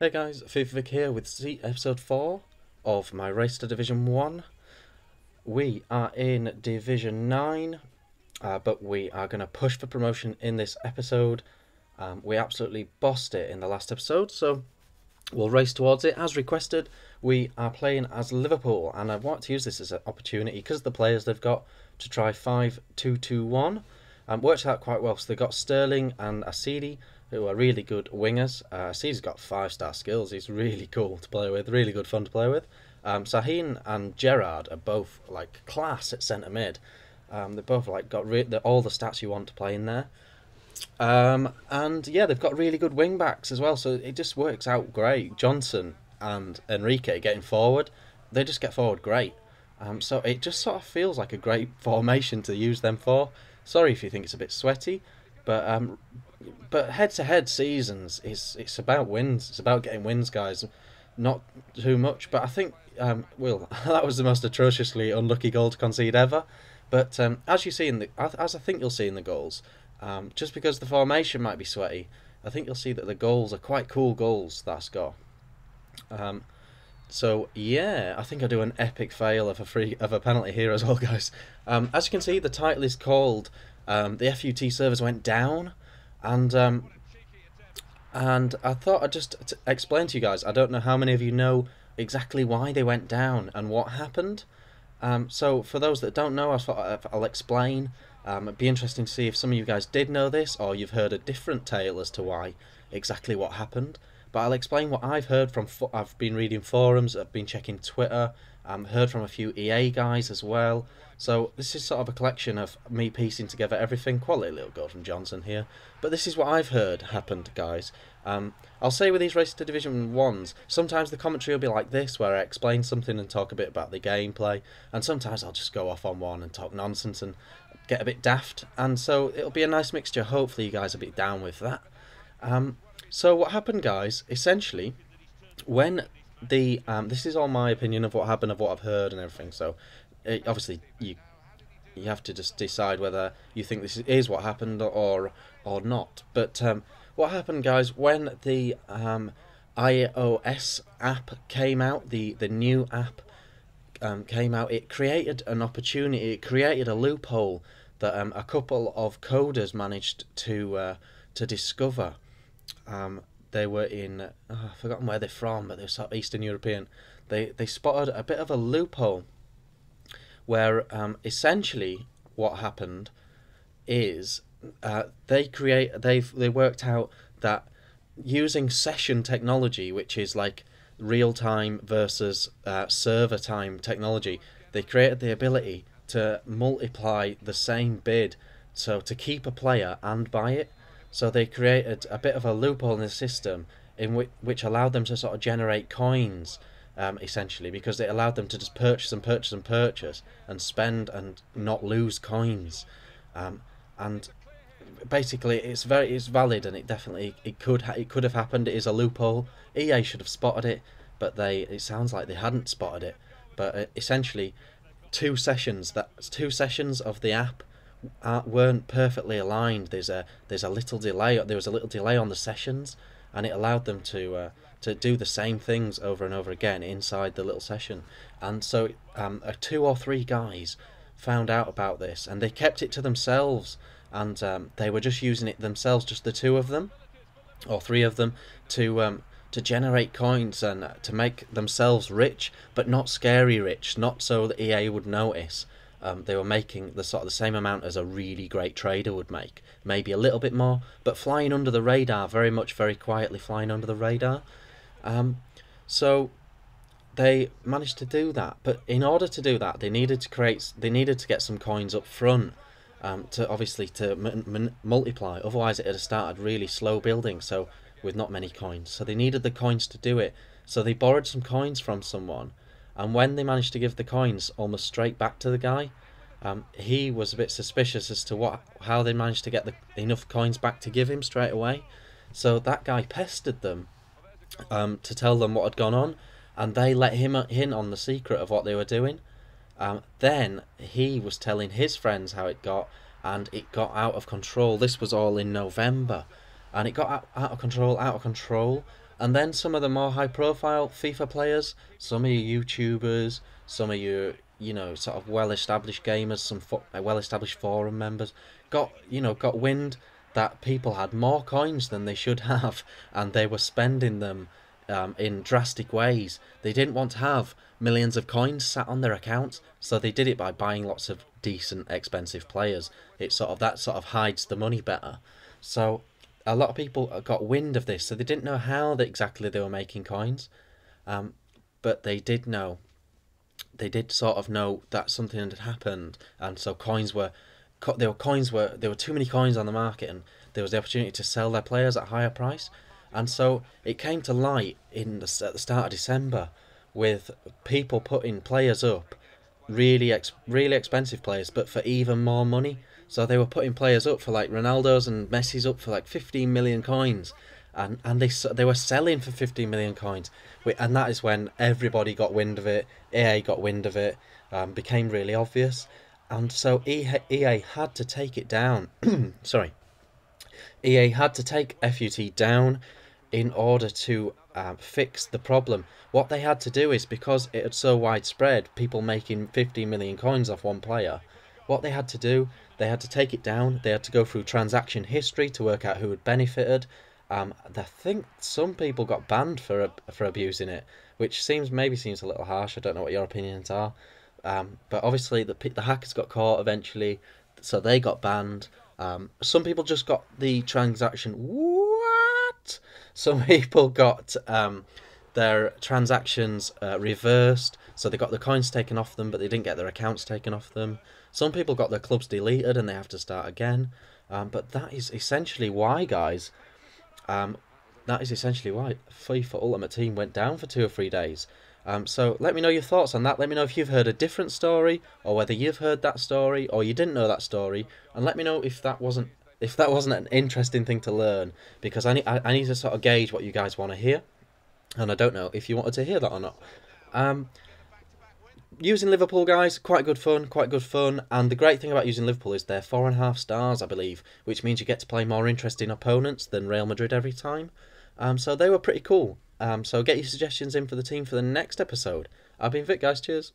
Hey guys, FIFA here with episode 4 of my Race to Division 1. We are in Division 9, but we are going to push for promotion in this episode. We absolutely bossed it in the last episode, so we'll race towards it. As requested, we are playing as Liverpool, and I want to use this as an opportunity because of the players they've got to try 5-2-2-1. Worked out quite well, so they've got Sterling and Asidi, who are really good wingers. Asidi's got 5-star skills. He's really cool to play with, really good fun to play with. Sahin and Gerrard are both like class at centre mid. They've both like got all the stats you want to play in there. And yeah, they've got really good wing backs as well, so it just works out great. Johnson and Enrique getting forward, they just get forward great. So it just sort of feels like a great formation to use them for. Sorry if you think it's a bit sweaty, but head-to-head seasons, it's about wins. It's about getting wins, guys. Not too much, but I think well, that was the most atrociously unlucky goal to concede ever. But as you see in the, as I think you'll see in the goals, just because the formation might be sweaty, I think you'll see that the goals are quite cool goals that I score. So yeah, I think I do an epic fail of a penalty here as well, guys. As you can see, the title is called the FUT servers went down, and I thought I'd just explain to you guys. I don't know how many of you know exactly why they went down and what happened. So for those that don't know, I thought I'll explain. It'd be interesting to see if some of you guys did know this or you've heard a different tale as to why exactly what happened. But I'll explain what I've heard from. I've been reading forums, I've been checking Twitter, heard from a few EA guys as well. So this is sort of a collection of me piecing together everything. Quality little goal from Johnson here. But this is what I've heard happened, guys. I'll say with these Race to Division 1s, sometimes the commentary will be like this, where I explain something and talk a bit about the gameplay, and sometimes I'll just go off on one and talk nonsense and get a bit daft, and so it'll be a nice mixture. Hopefully you guys will be down with that. So what happened, guys, essentially, when the this is all my opinion of what happened, of what I've heard and everything, so obviously you have to just decide whether you think this is what happened or not. But what happened, guys, when the iOS app came out, the new app came out, it created an opportunity, it created a loophole that a couple of coders managed to discover. They were in, I've forgotten where they're from, but they're sort of Eastern European. They spotted a bit of a loophole where essentially what happened is they worked out that using session technology, which is like real time versus server time technology, they created the ability to multiply the same bid, so to keep a player and buy it. So they created a bit of a loophole in the system in which allowed them to sort of generate coins, essentially, because it allowed them to just purchase and purchase and purchase and spend and not lose coins. And basically, it's valid, and it could have happened. It is a loophole. EA should have spotted it, but it sounds like they hadn't spotted it. But essentially, two sessions of the app weren't perfectly aligned. There's a little delay. There was a little delay on the sessions, and it allowed them to do the same things over and over again inside the little session. And so, two or three guys found out about this, and they kept it to themselves, and they were just using it themselves, just the two of them, or three of them, to generate coins and to make themselves rich, but not scary rich, not so that EA would notice. They were making the same amount as a really great trader would make, maybe a little bit more, but flying under the radar, very quietly flying under the radar. So they managed to do that, but in order to do that, they needed to get some coins up front, to multiply. Otherwise, it had started really slow building, so with not many coins. So they needed the coins to do it. So they borrowed some coins from someone. And when they managed to give the coins almost straight back to the guy, he was a bit suspicious as to how they managed to get enough coins back to give him straight away. So that guy pestered them to tell them what had gone on, and they let him in on the secret of what they were doing. Then he was telling his friends how it got, and it got out of control. This was all in November, and it got out of control, And then some of the more high profile FIFA players, some of your YouTubers, some of your, sort of well established gamers, some well established forum members got wind that people had more coins than they should have, and they were spending them in drastic ways. They didn't want to have millions of coins sat on their accounts, so they did it by buying lots of decent, expensive players. It sort of hides the money better. So a lot of people got wind of this, so they didn't know how exactly they were making coins, but they did know. They did sort of know that something had happened, and so there were too many coins on the market, and there was the opportunity to sell their players at a higher price, and so it came to light at the start of December, with people putting players up, really expensive players, but for even more money. So they were putting players up for like Ronaldo's and Messi's up for like 15 million coins, and they were selling for 15 million coins, and that is when everybody got wind of it. EA got wind of it, became really obvious, and so EA had to take it down. Sorry, EA had to take FUT down in order to fix the problem. What they had to do is, because it had so widespread, people making 15 million coins off one player, what they had to do, they had to take it down. They had to go through transaction history to work out who had benefited. I think some people got banned for abusing it, which maybe seems a little harsh. I don't know what your opinions are, but obviously the hackers got caught eventually, so they got banned. Some people just got the transaction. What? Some people got their transactions reversed, so they got the coins taken off them, but they didn't get their accounts taken off them. Some people got their clubs deleted and they have to start again. But that is essentially why, guys. That is essentially why FIFA Ultimate Team went down for 2 or 3 days. So let me know your thoughts on that. Let me know if you've heard a different story, or whether you've heard that story, or you didn't know that story. And let me know if that wasn't an interesting thing to learn, because I need to sort of gauge what you guys want to hear, and I don't know if you wanted to hear that or not. Using Liverpool, guys, quite good fun. And the great thing about using Liverpool is they're 4.5 stars, I believe, which means you get to play more interesting opponents than Real Madrid every time. So they were pretty cool. So get your suggestions in for the team for the next episode. I've been Vic, guys. Cheers.